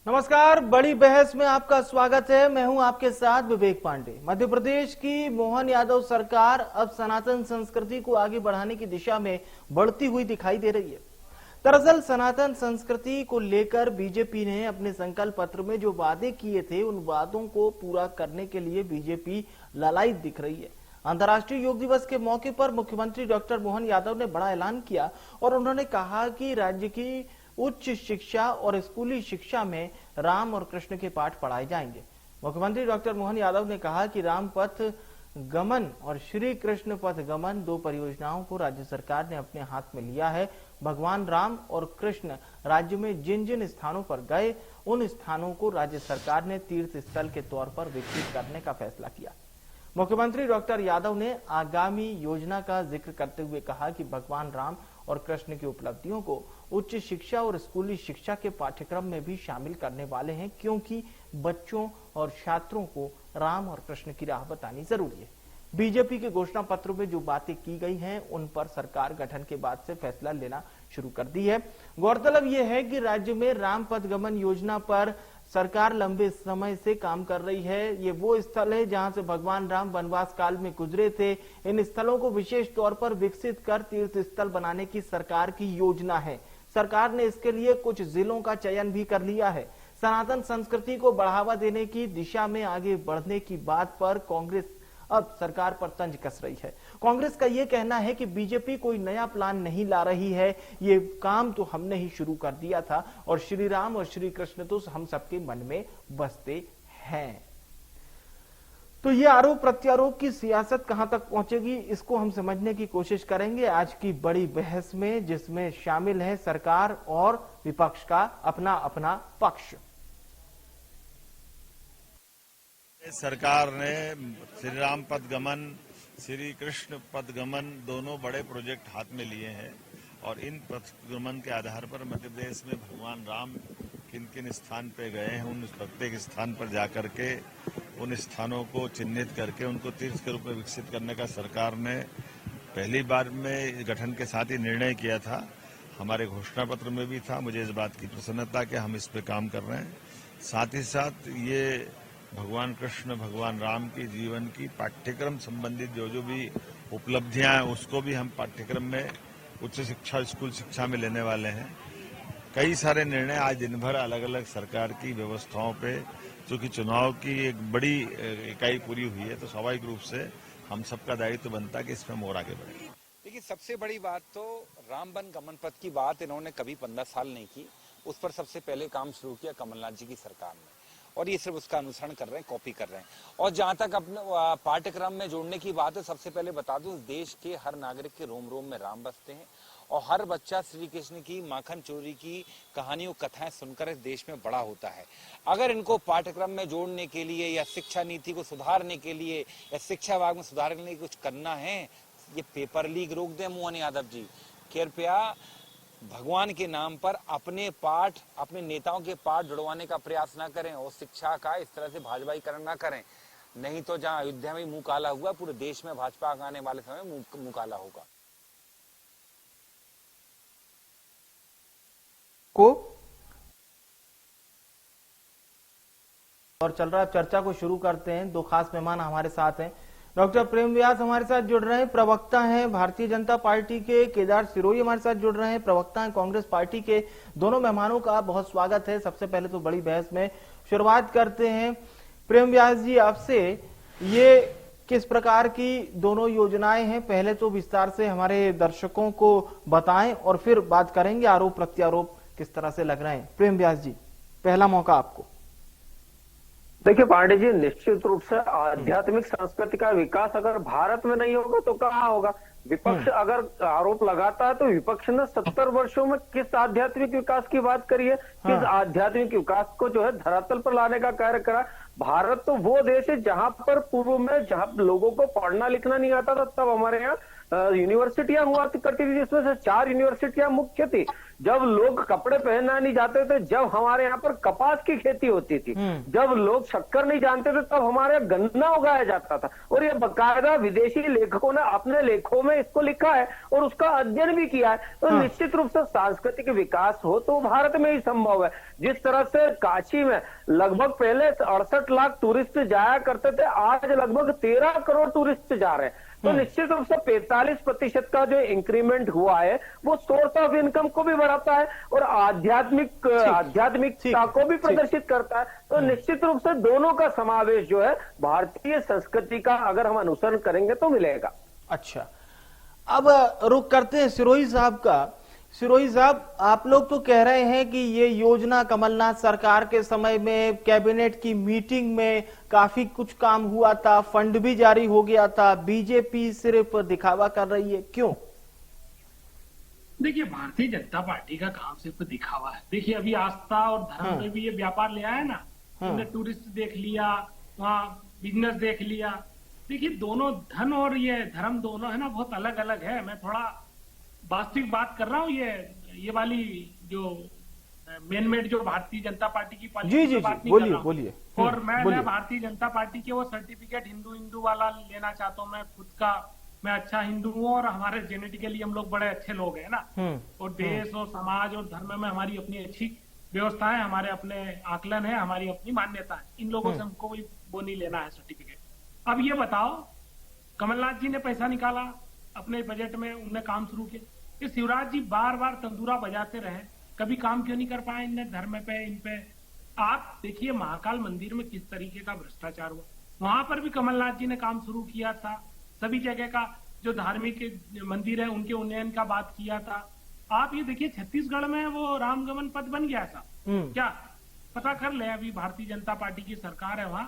नमस्कार, बड़ी बहस में आपका स्वागत है। मैं हूं आपके साथ विवेक पांडे। मध्य प्रदेश की मोहन यादव सरकार अब सनातन संस्कृति को आगे बढ़ाने की दिशा में बढ़ती हुई दिखाई दे रही है। दरअसल सनातन संस्कृति को लेकर बीजेपी ने अपने संकल्प पत्र में जो वादे किए थे, उन वादों को पूरा करने के लिए बीजेपी ललायत दिख रही है। अंतर्राष्ट्रीय योग दिवस के मौके पर मुख्यमंत्री डॉक्टर मोहन यादव ने बड़ा ऐलान किया और उन्होंने कहा कि राज्य की उच्च शिक्षा और स्कूली शिक्षा में राम और कृष्ण के पाठ पढ़ाए जाएंगे। मुख्यमंत्री डॉक्टर मोहन यादव ने कहा कि राम पथ गमन और श्री कृष्ण पथ गमन दो परियोजनाओं को राज्य सरकार ने अपने हाथ में लिया है। भगवान राम और कृष्ण राज्य में जिन जिन स्थानों पर गए, उन स्थानों को राज्य सरकार ने तीर्थ स्थल के तौर पर विकसित करने का फैसला किया। मुख्यमंत्री डॉक्टर यादव ने आगामी योजना का जिक्र करते हुए कहा कि भगवान राम और कृष्ण की उपलब्धियों को उच्च शिक्षा और स्कूली शिक्षा के पाठ्यक्रम में भी शामिल करने वाले हैं, क्योंकि बच्चों और छात्रों को राम और कृष्ण की राह बतानी जरूरी है। बीजेपी के घोषणा पत्र में जो बातें की गई हैं, उन पर सरकार गठन के बाद से फैसला लेना शुरू कर दी है। गौरतलब यह है कि राज्य में राम पथ गमन योजना पर सरकार लंबे समय से काम कर रही है। ये वो स्थल है जहां से भगवान राम वनवास काल में गुजरे थे। इन स्थलों को विशेष तौर पर विकसित कर तीर्थ स्थल बनाने की सरकार की योजना है। सरकार ने इसके लिए कुछ जिलों का चयन भी कर लिया है। सनातन संस्कृति को बढ़ावा देने की दिशा में आगे बढ़ने की बात पर कांग्रेस अब सरकार पर तंज कस रही है। कांग्रेस का यह कहना है कि बीजेपी कोई नया प्लान नहीं ला रही है, ये काम तो हमने ही शुरू कर दिया था और श्री राम और श्री कृष्ण तो हम सबके मन में बसते हैं। तो ये आरोप प्रत्यारोप की सियासत कहां तक पहुंचेगी, इसको हम समझने की कोशिश करेंगे आज की बड़ी बहस में, जिसमें शामिल है सरकार और विपक्ष का अपना अपना पक्ष। सरकार ने श्री राम पथ गमन, श्री कृष्ण पथ गमन दोनों बड़े प्रोजेक्ट हाथ में लिए हैं और इन पथ गमन के आधार पर मध्य प्रदेश में भगवान राम किन किन स्थान पे गए हैं, उन प्रत्येक स्थान पर जाकर के उन स्थानों को चिन्हित करके उनको तीर्थ के रूप में विकसित करने का सरकार ने पहली बार में गठन के साथ ही निर्णय किया था। हमारे घोषणा पत्र में भी था। मुझे इस बात की प्रसन्नता कि हम इस पे काम कर रहे हैं। साथ ही साथ ये भगवान कृष्ण भगवान राम की जीवन की पाठ्यक्रम संबंधित जो भी उपलब्धियां हैं, उसको भी हम पाठ्यक्रम में उच्च शिक्षा स्कूल शिक्षा में लेने वाले हैं। कई सारे निर्णय आज दिन भर अलग अलग सरकार की व्यवस्थाओं पे, क्योंकि चुनाव की एक बड़ी इकाई पूरी हुई है, तो स्वाभाविक रूप से हम सबका दायित्व बनता है कि इसमें हम और आगे बढ़े। देखिए, सबसे बड़ी बात तो रामबन गमन पथ की बात इन्होंने कभी 15 साल नहीं की। उस पर सबसे पहले काम शुरू किया कमलनाथ जी की सरकार ने और ये सिर्फ उसका अनुसरण कर रहे हैं, कॉपी कर रहे हैं। और जहां तक अपने पाठ्यक्रम में जोड़ने की बात है, सबसे पहले बता दूं, देश के हर नागरिक के रोम रोम में राम बसते हैं और हर बच्चा श्री कृष्ण की माखन चोरी की कहानियों कथाएं सुनकर इस देश में बड़ा होता है। अगर इनको पाठ्यक्रम में जोड़ने के लिए या शिक्षा नीति को सुधारने के लिए या शिक्षा विभाग में सुधारने के लिए कुछ करना है, ये पेपर लीक रोक दें मोहन यादव जी। कृपया भगवान के नाम पर अपने पाठ, अपने नेताओं के पाठ जुड़वाने का प्रयास ना करें और शिक्षा का इस तरह से भाजपाईकरण ना करें, नहीं तो जहां अयोध्या में मुंह काला हुआ, पूरे देश में भाजपा आने वाले समय मुंह काला होगा। को और चल रहा चर्चा को शुरू करते हैं। दो खास मेहमान हमारे साथ हैं। डॉक्टर प्रेम व्यास हमारे साथ जुड़ रहे हैं, प्रवक्ता हैं भारतीय जनता पार्टी के। केदार सिरोही हमारे साथ जुड़ रहे हैं, प्रवक्ता हैं कांग्रेस पार्टी के। दोनों मेहमानों का बहुत स्वागत है। सबसे पहले तो बड़ी बहस में शुरुआत करते हैं। प्रेम व्यास जी, आपसे ये किस प्रकार की दोनों योजनाएं हैं, पहले तो विस्तार से हमारे दर्शकों को बताएं और फिर बात करेंगे आरोप प्रत्यारोप किस तरह से लग रहे हैं। प्रेम व्यास जी, पहला मौका आपको। देखिए पांडे जी, निश्चित रूप से आध्यात्मिक संस्कृति का विकास अगर भारत में नहीं होगा तो कहाँ होगा। विपक्ष अगर आरोप लगाता है तो विपक्ष ने 70 वर्षों में किस आध्यात्मिक विकास की बात करी है, किस आध्यात्मिक विकास को जो है धरातल पर लाने का कार्य करा। भारत तो वो देश है जहां पर पूर्व में जहां लोगों को पढ़ना लिखना नहीं आता था, तब हमारे यहाँ यूनिवर्सिटियां हुआ करती थी, जिसमें से 4 यूनिवर्सिटियां मुख्य थी। जब लोग कपड़े पहनना नहीं जाते थे, जब हमारे यहाँ पर कपास की खेती होती थी, जब लोग शक्कर नहीं जानते थे, तब हमारे यहाँ गन्ना उगाया जाता था। और ये बकायदा विदेशी लेखकों ने अपने लेखों में इसको लिखा है और उसका अध्ययन भी किया है। तो निश्चित रूप से सांस्कृतिक विकास हो तो भारत में ही संभव है। जिस तरह से काशी में लगभग पहले 68 लाख टूरिस्ट जाया करते थे, आज लगभग 13 करोड़ टूरिस्ट जा रहे हैं। तो निश्चित रूप से 45% का जो इंक्रीमेंट हुआ है वो सोर्स ऑफ इनकम को भी बढ़ाता है और आध्यात्मिकता को भी प्रदर्शित करता है। तो निश्चित रूप से दोनों का समावेश जो है भारतीय संस्कृति का अगर हम अनुसरण करेंगे तो मिलेगा। अच्छा, अब रुक करते हैं सिरोही साहब का। सिरोही साहब, आप लोग तो कह रहे हैं कि ये योजना कमलनाथ सरकार के समय में कैबिनेट की मीटिंग में काफी कुछ काम हुआ था, फंड भी जारी हो गया था, बीजेपी सिर्फ दिखावा कर रही है, क्यों? देखिए, भारतीय जनता पार्टी का काम सिर्फ दिखावा है। देखिए, अभी आस्था और धर्म में भी ये व्यापार ले आया ना, हमने टूरिस्ट देख लिया, वहाँ बिजनेस देख लिया। देखिए, दोनों धन और ये धर्म दोनों है ना, बहुत अलग अलग है। मैं थोड़ा वास्तविक बात कर रहा हूँ। ये वाली जो मेन जो भारतीय जनता पार्टी की पॉलिसी की बात नहीं कर रहा हूँ। बोलिए। और मैं भारतीय जनता पार्टी के वो सर्टिफिकेट हिंदू वाला लेना चाहता हूँ। मैं खुद का मैं अच्छा हिंदू हूँ और हमारे जेनेटिकली हम लोग बड़े अच्छे लोग हैं ना। और देश और समाज और धर्म में हमारी अपनी अच्छी व्यवस्था है, हमारे अपने आकलन है, हमारी अपनी मान्यता है। इन लोगों से हमको कोई वो नहीं लेना है सर्टिफिकेट। अब ये बताओ, कमलनाथ जी ने पैसा निकाला अपने बजट में, उनने काम शुरू किया। ये शिवराज जी बार बार तंदूरा बजाते रहे, कभी काम क्यों नहीं कर पाए इनने धर्म पे, इन पे? आप देखिए महाकाल मंदिर में किस तरीके का भ्रष्टाचार हुआ, वहां पर भी कमलनाथ जी ने काम शुरू किया था। सभी जगह का जो धार्मिक मंदिर है उनके उन्नयन का बात किया था। आप ये देखिए, छत्तीसगढ़ में वो रामगमन पथ बन गया था क्या? पता कर ले, अभी भारतीय जनता पार्टी की सरकार है वहां,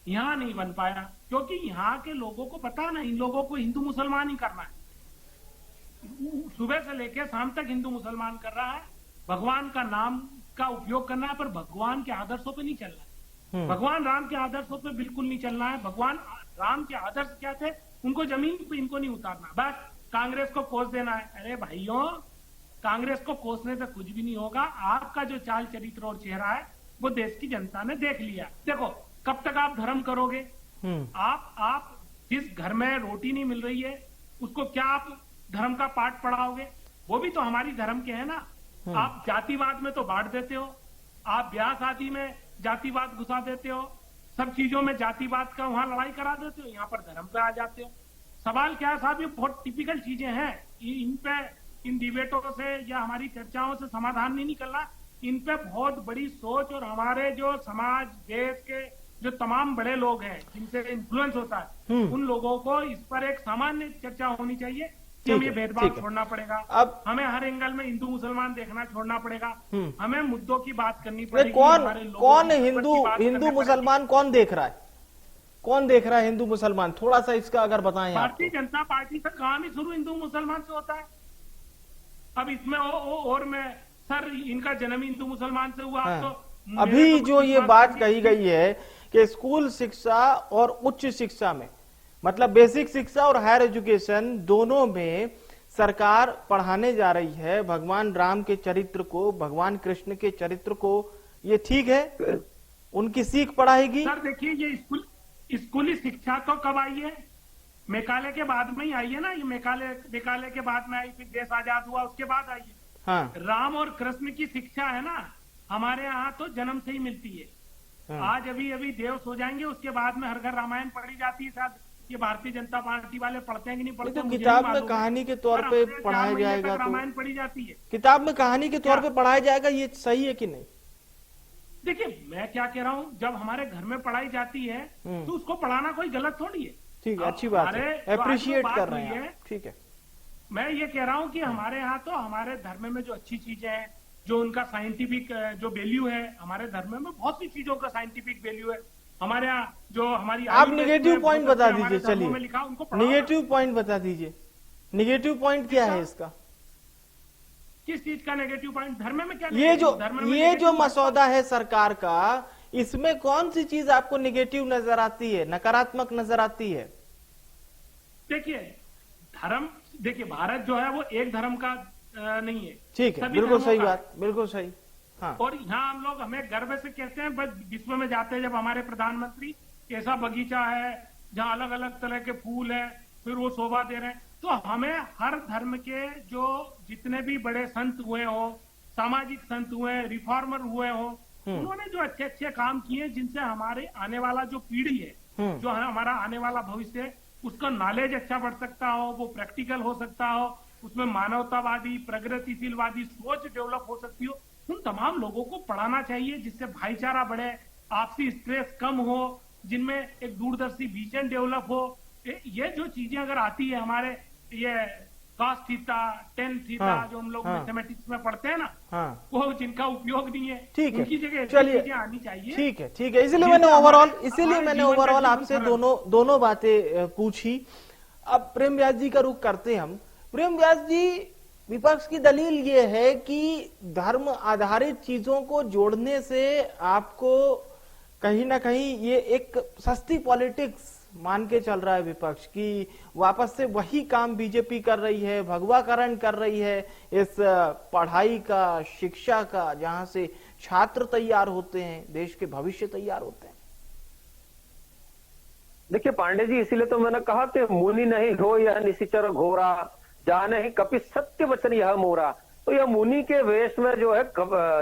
यहाँ नहीं बन पाया क्योंकि यहाँ के लोगों को पता ना, इन लोगों को हिंदू मुसलमान ही करना है। सुबह से लेकर शाम तक हिंदू मुसलमान कर रहा है, भगवान का नाम का उपयोग करना है, पर भगवान के आदर्शों पे नहीं चलना है। भगवान राम के आदर्शों पे बिल्कुल नहीं चलना है। भगवान राम के आदर्श क्या थे, उनको जमीन पे इनको नहीं उतारना, बस कांग्रेस को कोस देना है। अरे भाइयों, कांग्रेस को कोसने से कुछ भी नहीं होगा। आपका जो चाल चरित्र और चेहरा है वो देश की जनता ने देख लिया। देखो, कब तक आप धर्म करोगे? आप जिस घर में रोटी नहीं मिल रही है उसको क्या आप धर्म का पाठ पढ़ाओगे? वो भी तो हमारी धर्म के हैं ना। आप जातिवाद में तो बांट देते हो, आप ब्याह शादी में जातिवाद घुसा देते हो, सब चीजों में जातिवाद का वहां लड़ाई करा देते हो, यहाँ पर धर्म पे आ जाते हो। सवाल क्या है साहब, ये बहुत टिपिकल चीजें हैं। इन पे, इन डिबेटों से या हमारी चर्चाओं से समाधान नहीं निकलना। इन पे बहुत बड़ी सोच और हमारे जो समाज, देश के जो तमाम बड़े लोग हैं जिनसे इन्फ्लुएंस होता है, उन लोगों को इस पर एक सामान्य चर्चा होनी चाहिए कि हमें भेदभाव छोड़ना पड़ेगा। अब हमें हर एंगल में हिंदू मुसलमान देखना छोड़ना पड़ेगा। हमें मुद्दों की बात करनी पड़ेगी। कौन हिंदू मुसलमान कौन देख रहा है? कौन देख रहा है हिंदू मुसलमान? थोड़ा सा इसका अगर बताएं। भारतीय जनता पार्टी से काम ही शुरू हिंदू मुसलमान से होता है। अब इसमें और मैं सर, इनका जन्म हिंदू मुसलमान से हुआ। तो अभी जो ये बात कही गई है कि स्कूल शिक्षा और उच्च शिक्षा में, मतलब बेसिक शिक्षा और हायर एजुकेशन दोनों में सरकार पढ़ाने जा रही है भगवान राम के चरित्र को, भगवान कृष्ण के चरित्र को, ये ठीक है? उनकी सीख पढ़ाएगी? सर देखिए, ये स्कूली शिक्षा तो कब आई है? मेकाले के बाद में ही आई है ना। ये मेकाले के बाद में आई, फिर देश आजाद हुआ उसके बाद आई है। हाँ। राम और कृष्ण की शिक्षा है ना, हमारे यहाँ तो जन्म से ही मिलती है। हाँ। आज अभी देव सो जाएंगे, उसके बाद में हर घर रामायण पढ़ी जाती है। शायद ये भारतीय जनता पार्टी वाले पढ़ते हैं कि नहीं पढ़ते? तो किताब में कहानी के तौर पे पढ़ाया जाएगा, रामायण पढ़ी जाती है। किताब में कहानी के तौर पे पढ़ाया जाएगा, ये सही है कि नहीं? देखिए, मैं क्या कह रहा हूँ, जब हमारे घर में पढ़ाई जाती है तो उसको पढ़ाना कोई गलत थोड़ी है। ठीक है, अच्छी बात है, अप्रिशिएट कर रहे हैं। ठीक है, मैं ये कह रहा हूँ कि हमारे यहाँ तो हमारे धर्म में जो अच्छी चीजें हैं, जो उनका साइंटिफिक जो वैल्यू है, हमारे धर्म में बहुत सी चीजों का साइंटिफिक वैल्यू है। हमारे यहाँ जो हमारी, आप निगेटिव पॉइंट बता दीजिए। चलिए, निगेटिव पॉइंट बता दीजिए। निगेटिव पॉइंट क्या है इसका? किस चीज का नेगेटिव पॉइंट? धर्म में क्या? ये जो मसौदा है सरकार का, इसमें कौन सी चीज आपको नेगेटिव नजर आती है, नकारात्मक नजर आती है? देखिए, धर्म, देखिए भारत जो है वो एक धर्म का नहीं है। ठीक है, सभी बिल्कुल धर्मों सही का बात, बिल्कुल सही। हाँ, और यहाँ हम लोग हमें गर्व से कहते हैं, बस विश्व में जाते हैं जब हमारे प्रधानमंत्री ऐसा बगीचा है जहाँ अलग अलग तरह के फूल है, फिर वो शोभा दे रहे हैं। तो हमें हर धर्म के जो जितने भी बड़े संत हुए हो, सामाजिक संत हुए, रिफॉर्मर हुए हो, उन्होंने जो अच्छे अच्छे काम किए जिनसे हमारे आने वाला जो पीढ़ी है, जो है हमारा आने वाला भविष्य है, उसका नॉलेज अच्छा बढ़ सकता हो, वो प्रैक्टिकल हो सकता हो, उसमें मानवतावादी प्रगतिशीलवादी सोच डेवलप हो सकती हो। उन तमाम लोगों को पढ़ाना चाहिए जिससे भाईचारा बढ़े, आपसी स्ट्रेस कम हो, जिनमें एक दूरदर्शी विजन डेवलप हो। ये जो चीजें अगर आती है हमारे ये cos थीटा, tan थीटा, जो हम लोग मैथमेटिक्स में पढ़ते हैं ना, वो जिनका उपयोग नहीं है, ठीक है, उनकी जगह चलिए, चीजें आनी चाहिए। ठीक है, ठीक है। इसीलिए मैंने ओवरऑल आपसे दोनों बातें पूछी। अब प्रेम व्यास जी का रुख करते हैं हम। प्रेम व्यास जी, विपक्ष की दलील ये है कि धर्म आधारित चीजों को जोड़ने से आपको कहीं ना कहीं ये एक सस्ती पॉलिटिक्स मान के चल रहा है विपक्ष की, वापस से वही काम बीजेपी कर रही है, भगवाकरण कर रही है इस पढ़ाई का, शिक्षा का, जहां से छात्र तैयार होते हैं, देश के भविष्य तैयार होते हैं। देखिए पांडे जी, इसीलिए तो मैंने कहा कि मुनि नहीं हो यह निशिचर घोरा, जाने ही कपि सत्य वचन यह मोरा। तो यह मुनि के वेश में जो है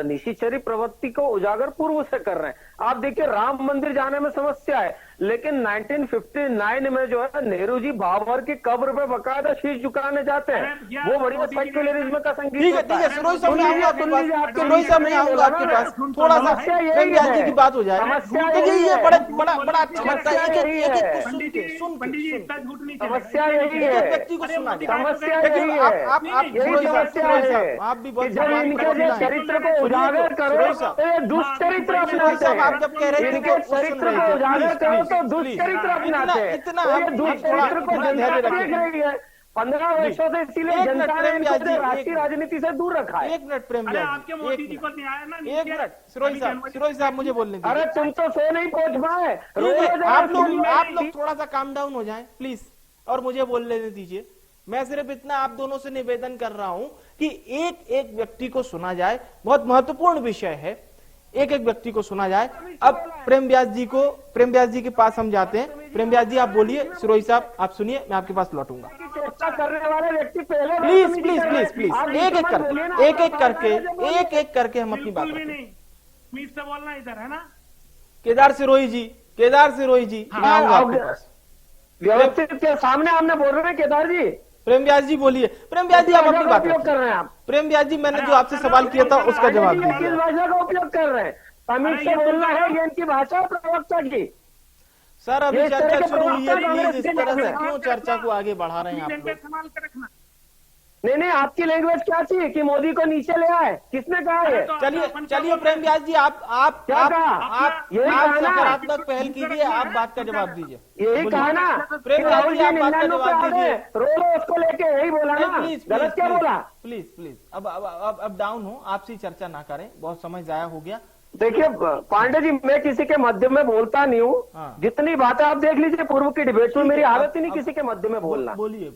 निशिचरी प्रवृत्ति को उजागर पूर्व से कर रहे हैं। आप देखिए राम मंदिर जाने में समस्या है, लेकिन 1959 में जो है नेहरू जी बाबर की कब्र पे बकायदा शीश झुकाने जाते हैं। वो बढ़िया सेक्युलरिज्म का संगीत। ठीक है, ठीक है, सिरोही साहब मैं आऊंगा आपके पास, सिरोही साहब मैं आऊंगा आपके पास, थोड़ा सा प्रेम व्यास जी की बात हो जाए। देखिए ये बड़ा अच्छा लगता है, एक एक को सुन के समस्या यही है, व्यक्ति को सुना जाए। समस्या यही है, यही समस्या है। आप भी बहुत जब इनके जो चरित्र को उजागर करो तो ये दुष्चरित्र अपनाते हैं। आप जब कह रहे थे इनके चरित्र को उजागर करो तो दुष्चरित्र अपनाते हैं। इतना तो ये दुष्चरित्र को जनता देख रही है 15 वर्षों से, इसीलिए जनता ने इनको राष्ट्रीय राजनीति से दूर रखा है। एक मिनट प्रेम व्यास आपके मोदी जी को नहीं आया ना, एक मिनट सिरोही साहब मुझे बोलने दीजिए। अरे तुम तो सो नहीं पहुंच पाए, आप लोग थोड़ा सा काम डाउन हो जाएं प्लीज और मुझे बोल लेने दीजिए। मैं सिर्फ इतना आप दोनों से निवेदन कर रहा हूं कि एक एक व्यक्ति को सुना जाए, बहुत महत्वपूर्ण विषय है, एक एक व्यक्ति को सुना जाए। अब प्रेम व्यास जी के पास हम जाते हैं। प्रेम व्यास जी आप बोलिए, सिरोही साहब आप सुनिए, मैं आपके पास लौटूंगा। चर्चा करने वाले व्यक्ति पहले प्लीज प्लीज प्लीज प्लीज एक एक करके हम अपनी बात करें। मीट से बोलना इधर है ना। केदार सिरोही जी मैं आऊंगा आपके पास। व्यवस्थित के सामने हमने बोल रहे हैं केदार जी। प्रेम व्यास जी बोलिए। प्रेम व्यास जी आप अपनी बात उपयोग कर रहे हैं आप। प्रेम व्यास जी मैंने जो आपसे सवाल किया था उसका जवाब किस दीजिए। भाषा का उपयोग कर रहे हैं? तमिल से बोलना है, ये इनकी भाषा प्रवक्ता की। सर अभी चर्चा शुरू हुई है, प्लीज इस प्रवक्ता तरह से कांग्रेस क्यों चर्चा को आगे बढ़ा रहे हैं आप लोग? संभाल कर रखना। नहीं, आपकी लैंग्वेज क्या चाहिए कि मोदी को नीचे ले आए? किसने कहा है? चलिए प्रेम व्यास जी आप सकारात्मक पहल कीजिए, आप बात का जवाब दीजिए। यही कहा ना प्रेम व्यास जी, आप बात का जवाब दीजिए। रो उसको लेके, यही बोला ना। गलत क्या बोला? प्लीज अब डाउन हो, आपसी चर्चा ना करें, बहुत समय जाया हो गया। देखिए पांडे जी, मैं किसी के मध्य में बोलता नहीं हूँ। हाँ। जितनी बातें आप देख लीजिए पूर्व की डिबेट में, मेरी आदत ही नहीं किसी के मध्य में बोलना। बोलिए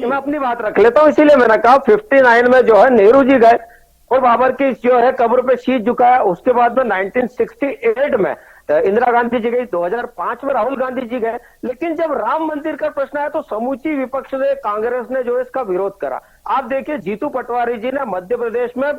मैं अपनी बात रख लेता हूँ। इसीलिए मैंने कहा 59 में जो है नेहरू जी गए और बाबर की जो है कब्र पे शीश झुकाया। उसके बाद में 1968 में इंदिरा गांधी जी गई, 2005 में राहुल गांधी जी गए। लेकिन जब राम मंदिर का प्रश्न आया तो समूची विपक्ष ने, कांग्रेस ने जो है इसका विरोध करा। आप देखिए जीतू पटवारी जी ने मध्य प्रदेश में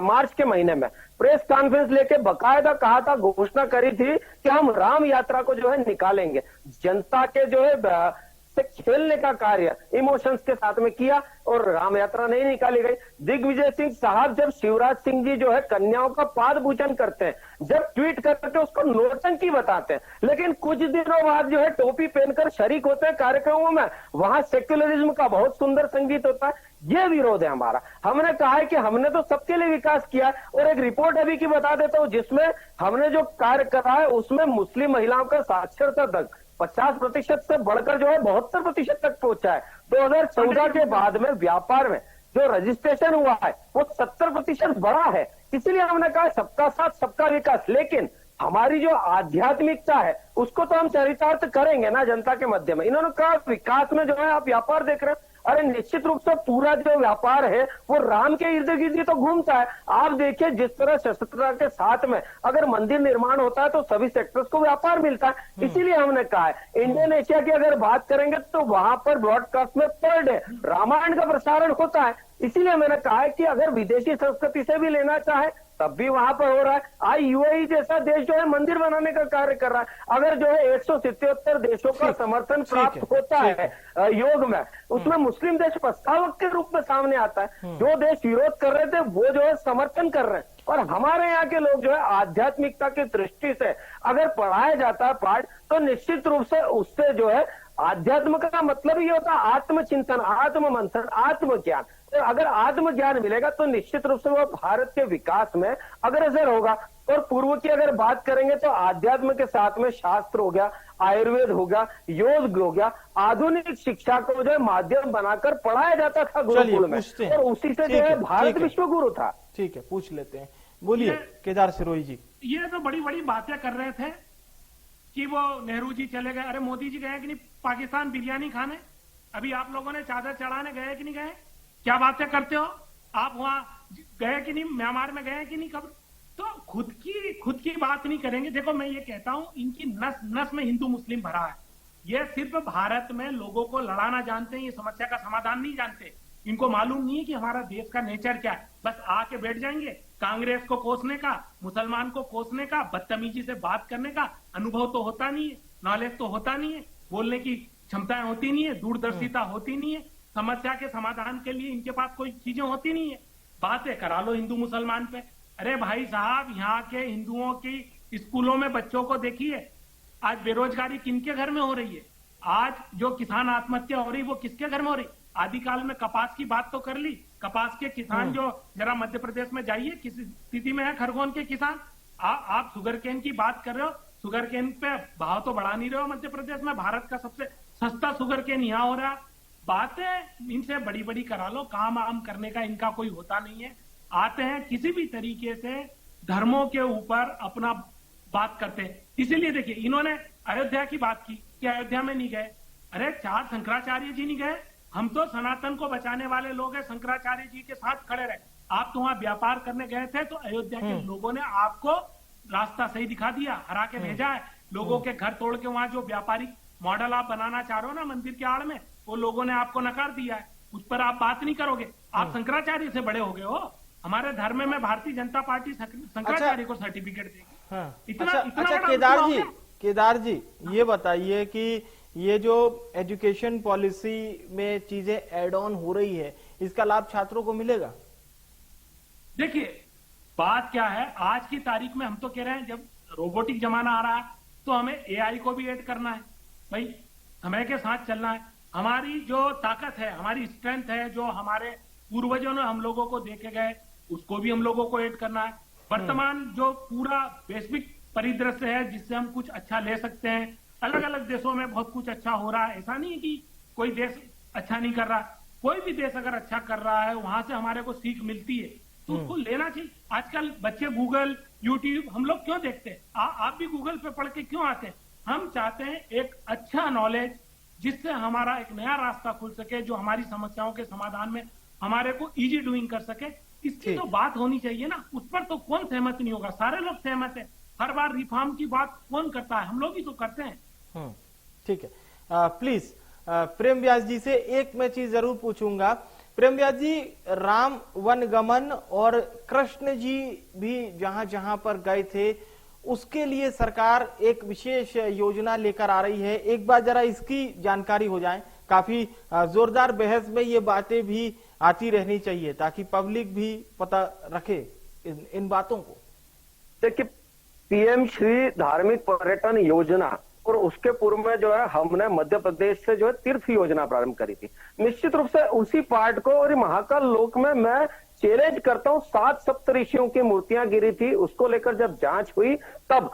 मार्च के महीने में प्रेस कॉन्फ्रेंस लेके बकायदा कहा था, घोषणा करी थी कि हम राम यात्रा को जो है निकालेंगे। जनता के जो है से खेलने का कार्य इमोशंस के साथ में किया और राम यात्रा नहीं निकाली गई। दिग्विजय सिंह साहब जब शिवराज सिंह जी जो है कन्याओं का पाद पूजन करते हैं, जब ट्वीट करके उसको नौटंकी बताते हैं, लेकिन कुछ दिनों बाद जो है टोपी पहनकर शरीक होते हैं कार्यक्रमों में, वहां सेक्युलरिज्म का बहुत सुंदर संगीत होता है। ये विरोध है हमारा। हमने कहा है कि हमने तो सबके लिए विकास किया और एक रिपोर्ट अभी की बता देता हूं जिसमें हमने जो कार्य करा है उसमें मुस्लिम महिलाओं का साक्षरता तक 50% से बढ़कर जो है 72% तक पहुंचा है। 2014 के बाद में व्यापार में जो रजिस्ट्रेशन हुआ है वो 70% बढ़ा है। इसीलिए हमने कहा सबका साथ सबका विकास। लेकिन हमारी जो आध्यात्मिकता है उसको तो हम चरितार्थ करेंगे ना जनता के मध्य में। इन्होंने कहा विकास में जो है आप व्यापार देख रहे हैं अरे निश्चित रूप से पूरा जो व्यापार है वो राम के इर्द गिर्द ही तो घूमता है। आप देखिए जिस तरह शस्त्रता के साथ में अगर मंदिर निर्माण होता है तो सभी सेक्टर्स को व्यापार मिलता है। इसीलिए हमने कहा है इंडियन एशिया की अगर बात करेंगे तो वहां पर ब्रॉडकास्ट में पर डे रामायण का प्रसारण होता है। इसीलिए मैंने कहा है कि अगर विदेशी संस्कृति से भी लेना चाहे तब भी वहां पर हो रहा है। आज यूएई जैसा देश जो है मंदिर बनाने का कार्य कर रहा है। अगर जो है 177 देशों का समर्थन प्राप्त होता है योग में, उसमें मुस्लिम देश प्रस्तावक के रूप में सामने आता है। जो देश विरोध कर रहे थे वो जो है समर्थन कर रहे हैं। और हमारे यहाँ के लोग जो है आध्यात्मिकता की दृष्टि से अगर पढ़ाया जाता है पाठ तो निश्चित रूप से उससे जो है आध्यात्म का मतलब ये होता है आत्मचिंतन, आत्म मंथन, आत्मज्ञान। तो अगर आत्मज्ञान मिलेगा तो निश्चित रूप से वो भारत के विकास में अग्रसर होगा। और पूर्व की अगर बात करेंगे तो आध्यात्म के साथ में शास्त्र हो गया, आयुर्वेद हो गया, योग हो गया, आधुनिक शिक्षा को जो है माध्यम बनाकर पढ़ाया जाता था गुरुकुल में, और उसी से जो है भारत विश्व गुरु था। ठीक है, पूछ लेते हैं। बोलिए केदार सिरोही जी। ये तो बड़ी बड़ी बातें कर रहे थे कि वो नेहरू जी चले गए। अरे मोदी जी गए कि नहीं पाकिस्तान बिरयानी खाने? अभी आप लोगों ने चादर चढ़ाने गए कि नहीं गए? क्या बातें करते हो आप? वहां गए कि नहीं? म्यांमार में गए कि नहीं? कब? तो खुद की बात नहीं करेंगे। देखो मैं ये कहता हूं इनकी नस नस में हिंदू मुस्लिम भरा है। ये सिर्फ भारत में लोगों को लड़ाना जानते हैं, ये समस्या का समाधान नहीं जानते। इनको मालूम नहीं है कि हमारा देश का नेचर क्या है। बस आके बैठ जाएंगे, कांग्रेस को कोसने का, मुसलमान को कोसने का, बदतमीजी से बात करने का अनुभव तो होता नहीं है, नॉलेज तो होता नहीं है, बोलने की क्षमताएं होती नहीं है, दूरदर्शिता होती नहीं है, समस्या के समाधान के लिए इनके पास कोई चीजें होती नहीं है। बातें करा लो हिंदू मुसलमान पे। अरे भाई साहब, यहाँ के हिंदुओं की स्कूलों में बच्चों को देखिए, आज बेरोजगारी किनके घर में हो रही है? आज जो किसान आत्महत्या हो रही वो किसके घर में हो रही? आदिकाल में कपास की बात तो कर ली। कपास के किसान जो जरा मध्य प्रदेश में जाइए किस स्थिति में है खरगोन के किसान। आप शुगर केन की बात कर रहे हो, शुगर केन पे भाव तो बढ़ा नहीं रहे हो मध्य प्रदेश में। भारत का सबसे सस्ता शुगर केन यहाँ हो रहा है। बातें इनसे बड़ी बड़ी करा लो, काम आम करने का इनका कोई होता नहीं है। आते हैं किसी भी तरीके से धर्मों के ऊपर अपना बात करते हैं। इसीलिए देखिए इन्होंने अयोध्या की बात की कि अयोध्या में नहीं गए। अरे 4 शंकराचार्य जी नहीं गए? हम तो सनातन को बचाने वाले लोग हैं, शंकराचार्य जी के साथ खड़े रहे। आप तो वहां व्यापार करने गए थे तो अयोध्या के लोगों ने आपको रास्ता सही दिखा दिया, हरा के भेजा है। लोगों के घर तोड़ के वहां जो व्यापारिक मॉडल आप बनाना चाह रहे हो ना मंदिर के आड़ में, वो लोगों ने आपको नकार दिया है। उस पर आप बात नहीं करोगे। आप शंकराचार्य से बड़े हो गए हो। हमारे धर्म में भारतीय जनता पार्टी शंकराचार्य को सर्टिफिकेट देगी। इतना केदार जी ये बताइए कि ये जो एजुकेशन पॉलिसी में चीजें एड ऑन हो रही है, इसका लाभ छात्रों को मिलेगा? देखिए बात क्या है, आज की तारीख में हम तो कह रहे हैं जब रोबोटिक जमाना आ रहा है तो हमें एआई को भी ऐड करना है। भाई समय के साथ चलना है। हमारी जो ताकत है, हमारी स्ट्रेंथ है, जो हमारे पूर्वजों ने हम लोगों को देके गए, उसको भी हम लोगों को ऐड करना है। वर्तमान जो पूरा वैश्विक परिदृश्य है जिससे हम कुछ अच्छा ले सकते हैं, अलग अलग देशों में बहुत कुछ अच्छा हो रहा है। ऐसा नहीं है कि कोई देश अच्छा नहीं कर रहा। कोई भी देश अगर अच्छा कर रहा है वहां से हमारे को सीख मिलती है तो उसको लेना चाहिए। आजकल बच्चे गूगल, यूट्यूब हम लोग क्यों देखते हैं? आप भी गूगल पे पढ़ के क्यों आते हैं? हम चाहते हैं एक अच्छा नॉलेज जिससे हमारा एक नया रास्ता खुल सके, जो हमारी समस्याओं के समाधान में हमारे को इजी डूइंग कर सके। इसकी तो बात होनी चाहिए ना। उस पर तो कौन सहमत नहीं होगा? सारे लोग सहमत है। हर बार रिफॉर्म की बात कौन करता है? हम लोग ही तो करते हैं। ठीक है, प्लीज प्रेम व्यास जी से एक मैं चीज जरूर पूछूंगा। प्रेम व्यास जी, राम वनगमन और कृष्ण जी भी जहां जहां पर गए थे उसके लिए सरकार एक विशेष योजना लेकर आ रही है। एक बार जरा इसकी जानकारी हो जाए। काफी जोरदार बहस में ये बातें भी आती रहनी चाहिए ताकि पब्लिक भी पता रखे इन बातों को। देखिए पीएम श्री धार्मिक पर्यटन योजना और उसके पूर्व में जो है हमने मध्य प्रदेश से जो है तीर्थ योजना प्रारंभ करी थी। निश्चित रूप से उसी पार्ट को और महाकाल लोक में मैं चैलेंज करता हूं। 7 सप्तऋषियों की मूर्तियां गिरी थी, उसको लेकर जब जांच हुई तब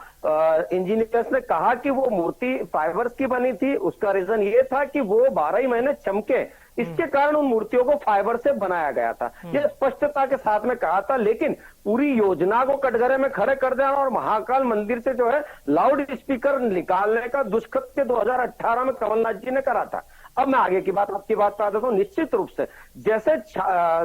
इंजीनियर्स ने कहा कि वो मूर्ति फाइबर्स की बनी थी। उसका रीजन ये था कि वो 12 ही महीने चमके, इसके कारण उन मूर्तियों को फाइबर से बनाया गया था। ये स्पष्टता के साथ में कहा था। लेकिन पूरी योजना को कटघरे में खड़े कर देना और महाकाल मंदिर से जो है लाउड स्पीकर निकालने का दुष्कृत्य 2018 में कमलनाथ जी ने करा था। अब मैं आगे की बात आपकी बात पर आ जाता हूँ। निश्चित रूप से जैसे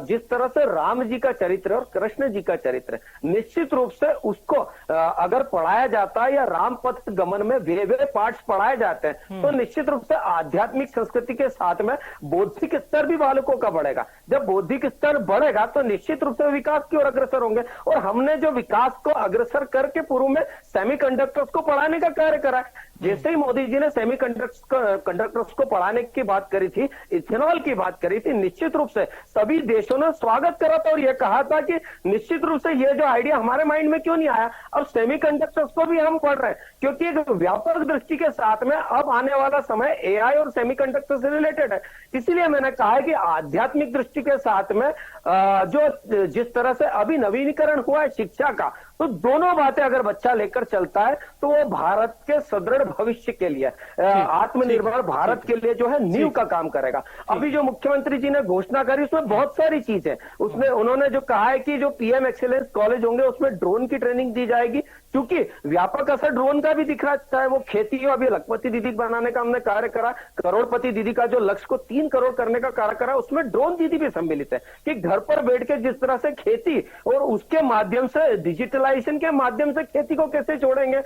जिस तरह से राम जी का चरित्र और कृष्ण जी का चरित्र, निश्चित रूप से उसको अगर पढ़ाया जाता है या राम पथ गमन में वे पार्ट्स पढ़ाए जाते हैं तो निश्चित रूप से आध्यात्मिक संस्कृति के साथ में बौद्धिक स्तर भी बालकों का बढ़ेगा। जब बौद्धिक स्तर बढ़ेगा तो निश्चित रूप से विकास की ओर अग्रसर होंगे। और हमने जो विकास को अग्रसर करके पूर्व में सेमीकंडक्टर्स को पढ़ाने का कार्य करा है। जैसे ही मोदी जी ने सेमीकंडक्टर्स को पढ़ाने की बात करी थी, इथेनॉल की बात करी थी, निश्चित रूप से सभी देशों ने स्वागत करा था और यह कहा था कि निश्चित रूप से यह जो आइडिया हमारे माइंड में क्यों नहीं आया। अब सेमीकंडक्टर्स को भी हम पढ़ रहे हैं क्योंकि एक व्यापक दृष्टि के साथ में अब आने वाला समय एआई और सेमीकंडक्टर से रिलेटेड है। इसीलिए मैंने कहा है कि आध्यात्मिक दृष्टि के साथ में जो जिस तरह से अभी नवीनीकरण हुआ है शिक्षा का, तो दोनों बातें अगर बच्चा लेकर चलता है तो वो भारत के सुदृढ़ भविष्य के लिए, आत्मनिर्भर भारत के लिए जो है नींव का काम करेगा। अभी जो मुख्यमंत्री जी ने घोषणा करी उसमें बहुत सारी चीजें, उसमें उन्होंने जो कहा है कि जो पीएम एक्सीलेंस कॉलेज होंगे उसमें ड्रोन की ट्रेनिंग दी जाएगी, क्योंकि व्यापक असर ड्रोन का भी दिख रहा है। चाहे वो खेती हो, अभी लखपति दीदी बनाने का हमने कार्य करा, करोड़पति दीदी का जो लक्ष्य को 3 करोड़ करने का कार्य करा, उसमें ड्रोन दीदी भी सम्मिलित है कि घर पर बैठ के जिस तरह से खेती और उसके माध्यम से डिजिटलाइजेशन के माध्यम से खेती को कैसे जोड़ेंगे।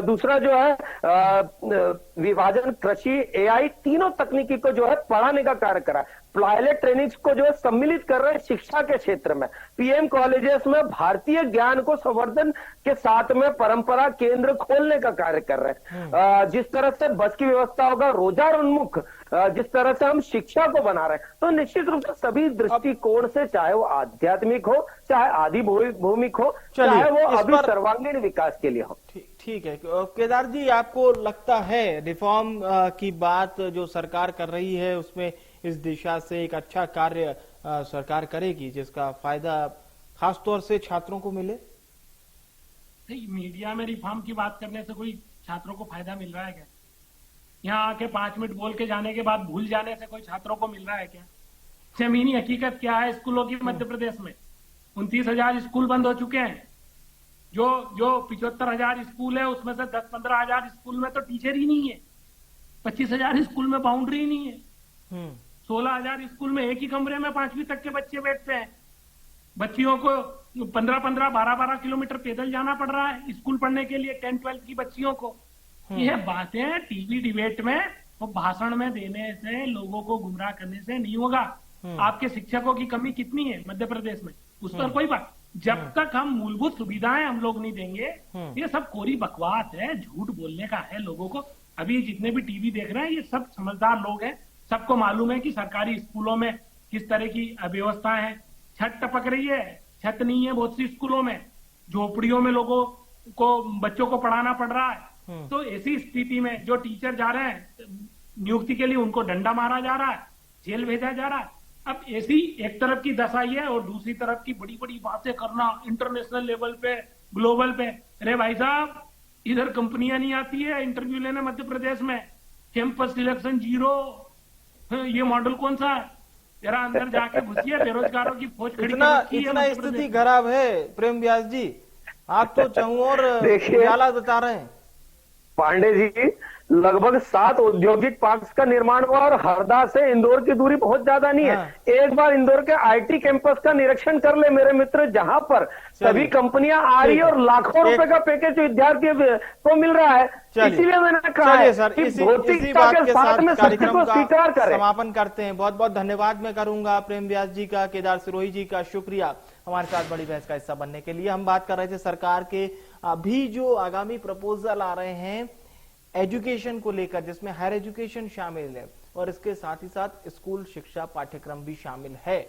दूसरा जो है विभाजन, कृषि, एआई, तीनों तकनीकी को जो है पढ़ाने का कार्य करा। पायलट ट्रेनिंग्स को जो है सम्मिलित कर रहे हैं शिक्षा के क्षेत्र में। पीएम कॉलेजेस में भारतीय ज्ञान को संवर्धन के साथ में परंपरा केंद्र खोलने का कार्य कर रहे हैं। जिस तरह से बस की व्यवस्था होगा, रोजगार उन्मुख जिस तरह से हम शिक्षा को बना रहे हैं, तो निश्चित रूप से सभी दृष्टिकोण से, चाहे वो आध्यात्मिक हो, चाहे आदि भौमिक हो, चाहे वो अभी सर्वांगीण विकास के लिए हो। ठीक है केदार जी, आपको लगता है रिफॉर्म की बात जो सरकार कर रही है उसमें इस दिशा से एक अच्छा कार्य सरकार करेगी जिसका फायदा खासतौर से छात्रों को मिले? नहीं, मीडिया में रिफॉर्म की बात करने से कोई छात्रों को फायदा मिल रहा है क्या? यहाँ आके 5 मिनट बोल के जाने के बाद भूल जाने से कोई छात्रों को मिल रहा है क्या? जमीनी हकीकत क्या है स्कूलों की मध्य प्रदेश में? 29,000 स्कूल बंद हो चुके हैं। जो 75,000 स्कूल है उसमें से 10-15 हजार स्कूल में तो टीचर ही नहीं है। 25,000 स्कूल में बाउंड्री ही नहीं है। 16,000 स्कूल में एक ही कमरे में 5वीं तक के बच्चे बैठते हैं। बच्चियों को 15-15, 12-12 किलोमीटर पैदल जाना पड़ रहा है स्कूल पढ़ने के लिए, 10-12 की बच्चियों को। ये बातें टीवी डिबेट में और भाषण में देने से, लोगों को गुमराह करने से नहीं होगा। आपके शिक्षकों की कमी कितनी है मध्य प्रदेश में, उस पर कोई बात। जब तक हम मूलभूत सुविधाएं हम लोग नहीं देंगे, ये सब कोरी बकवास है, झूठ बोलने का है लोगों को। अभी जितने भी टीवी देख रहे हैं ये सब समझदार लोग हैं, सबको मालूम है कि सरकारी स्कूलों में किस तरह की अव्यवस्था है। छत टपक रही है, छत नहीं है बहुत सी स्कूलों में, झोपड़ियों में लोगों को, बच्चों को पढ़ाना पड़ रहा है। तो ऐसी स्थिति में जो टीचर जा रहे हैं नियुक्ति के लिए, उनको डंडा मारा जा रहा है, जेल भेजा जा रहा है। अब ऐसी एक तरफ की दशा है और दूसरी तरफ की बड़ी बड़ी बातें करना इंटरनेशनल लेवल पे, ग्लोबल पे। अरे भाई साहब, इधर कंपनियां नहीं आती है इंटरव्यू लेने मध्य प्रदेश में, कैंपस सिलेक्शन 0। ये मॉडल कौन सा है? जरा अंदर जाके घुसिए, बेरोजगारों की फौज खड़ी इतना स्थिति खराब है प्रेम व्यास जी, आप तो चाहूं और उजाला बता रहे हैं। पांडे जी, लगभग 7 औद्योगिक पार्क्स का निर्माण हुआ और हरदा से इंदौर की दूरी बहुत ज्यादा नहीं है। एक बार इंदौर के आईटी कैंपस का निरीक्षण कर ले मेरे मित्र, जहां पर सभी कंपनियां आ रही है और लाखों रुपए का पैकेज विद्यार्थियों को मिल रहा है। इसीलिए मैंने कहा है सर, कि इसी बात के साथ कार्यक्रम का समापन करते हैं। बहुत बहुत धन्यवाद मैं करूंगा प्रेम व्यास जी का, केदार सिरोही जी का, शुक्रिया हमारे साथ बड़ी बहस का हिस्सा बनने के लिए। हम बात कर रहे थे सरकार के अभी जो आगामी प्रपोजल आ रहे हैं एजुकेशन को लेकर, जिसमें हायर एजुकेशन शामिल है और इसके साथ ही साथ स्कूल शिक्षा पाठ्यक्रम भी शामिल है।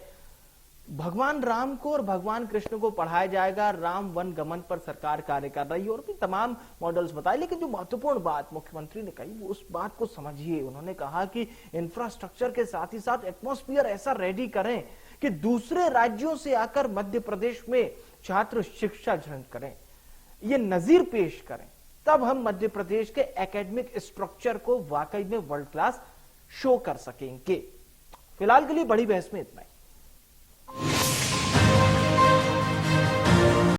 भगवान राम को और भगवान कृष्ण को पढ़ाया जाएगा, राम वन गमन पर सरकार कार्य कर रही है और भी तमाम मॉडल्स बताए। लेकिन जो महत्वपूर्ण बात मुख्यमंत्री ने कही वो उस बात को समझिए। उन्होंने कहा कि इंफ्रास्ट्रक्चर के साथ ही साथ एटमॉस्फेयर ऐसा रेडी करें कि दूसरे राज्यों से आकर मध्य प्रदेश में छात्र शिक्षा ग्रहण करें, ये नजीर पेश करें, तब हम मध्य प्रदेश के एकेडमिक स्ट्रक्चर को वाकई में वर्ल्ड क्लास शो कर सकेंगे। फिलहाल के लिए बड़ी बहस में इतना ही।